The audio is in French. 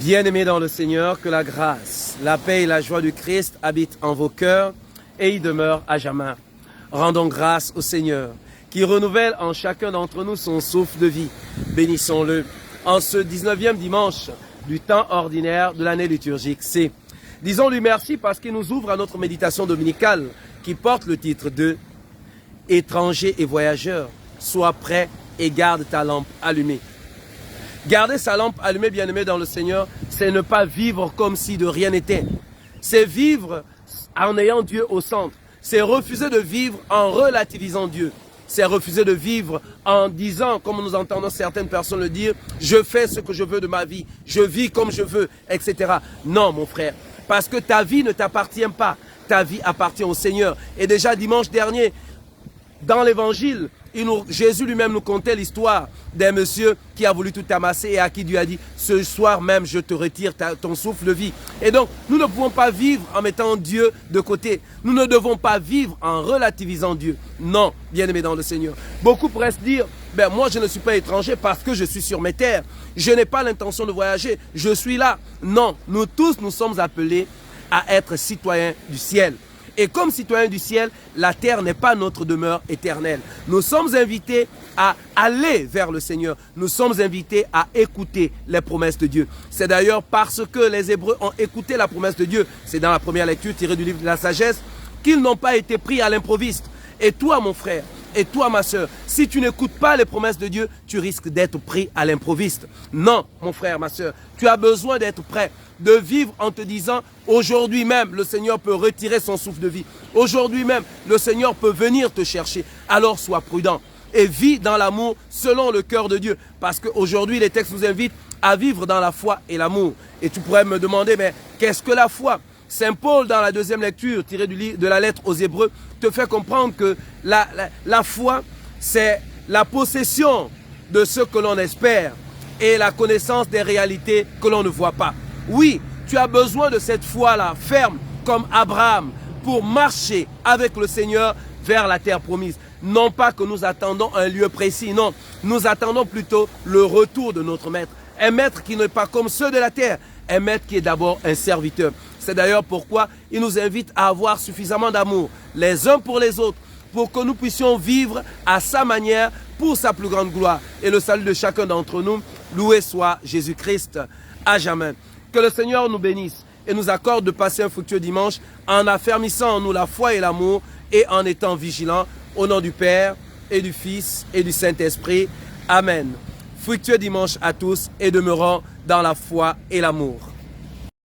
Bien-aimés dans le Seigneur, que la grâce, la paix et la joie du Christ habitent en vos cœurs et y demeurent à jamais. Rendons grâce au Seigneur, qui renouvelle en chacun d'entre nous son souffle de vie. Bénissons-le en ce 19e dimanche du temps ordinaire de l'année liturgique C. Disons-lui merci parce qu'il nous ouvre à notre méditation dominicale qui porte le titre de « Étrangers et voyageurs, sois prêt et garde ta lampe allumée ». Garder sa lampe allumée, bien-aimé dans le Seigneur, c'est ne pas vivre comme si de rien n'était. C'est vivre en ayant Dieu au centre. C'est refuser de vivre en relativisant Dieu. C'est refuser de vivre en disant, comme nous entendons certaines personnes le dire, je fais ce que je veux de ma vie, je vis comme je veux, etc. Non, mon frère, parce que ta vie ne t'appartient pas. Ta vie appartient au Seigneur. Et déjà dimanche dernier, dans l'évangile, Jésus lui-même nous contait l'histoire d'un monsieur qui a voulu tout amasser et à qui Dieu a dit « Ce soir même, je te retire ton souffle de vie ». Et donc, nous ne pouvons pas vivre en mettant Dieu de côté. Nous ne devons pas vivre en relativisant Dieu. Non, bien-aimés dans le Seigneur. Beaucoup pourraient se dire « Ben moi, je ne suis pas étranger parce que je suis sur mes terres. Je n'ai pas l'intention de voyager. Je suis là. » Non, nous tous, nous sommes appelés à être citoyens du ciel. Et comme citoyens du ciel, la terre n'est pas notre demeure éternelle. Nous sommes invités à aller vers le Seigneur. Nous sommes invités à écouter les promesses de Dieu. C'est d'ailleurs parce que les Hébreux ont écouté la promesse de Dieu, c'est dans la première lecture tirée du livre de la sagesse, qu'ils n'ont pas été pris à l'improviste. Et toi, mon frère, et toi, ma soeur, si tu n'écoutes pas les promesses de Dieu, tu risques d'être pris à l'improviste. Non, mon frère, ma soeur, tu as besoin d'être prêt, de vivre en te disant, aujourd'hui même, le Seigneur peut retirer son souffle de vie. Aujourd'hui même, le Seigneur peut venir te chercher. Alors sois prudent et vis dans l'amour selon le cœur de Dieu. Parce qu'aujourd'hui, les textes nous invitent à vivre dans la foi et l'amour. Et tu pourrais me demander, mais qu'est-ce que la foi ? Saint Paul, dans la deuxième lecture, tirée de la lettre aux Hébreux, te fait comprendre que la foi, c'est la possession de ce que l'on espère et la connaissance des réalités que l'on ne voit pas. Oui, tu as besoin de cette foi-là, ferme, comme Abraham, pour marcher avec le Seigneur vers la terre promise. Non pas que nous attendons un lieu précis, non. Nous attendons plutôt le retour de notre maître. Un maître qui n'est pas comme ceux de la terre, un maître qui est d'abord un serviteur. C'est d'ailleurs pourquoi il nous invite à avoir suffisamment d'amour les uns pour les autres, pour que nous puissions vivre à sa manière pour sa plus grande gloire. Et le salut de chacun d'entre nous, loué soit Jésus-Christ à jamais. Que le Seigneur nous bénisse et nous accorde de passer un fructueux dimanche en affermissant en nous la foi et l'amour et en étant vigilants au nom du Père et du Fils et du Saint-Esprit. Amen. Fructueux dimanche à tous et demeurons dans la foi et l'amour.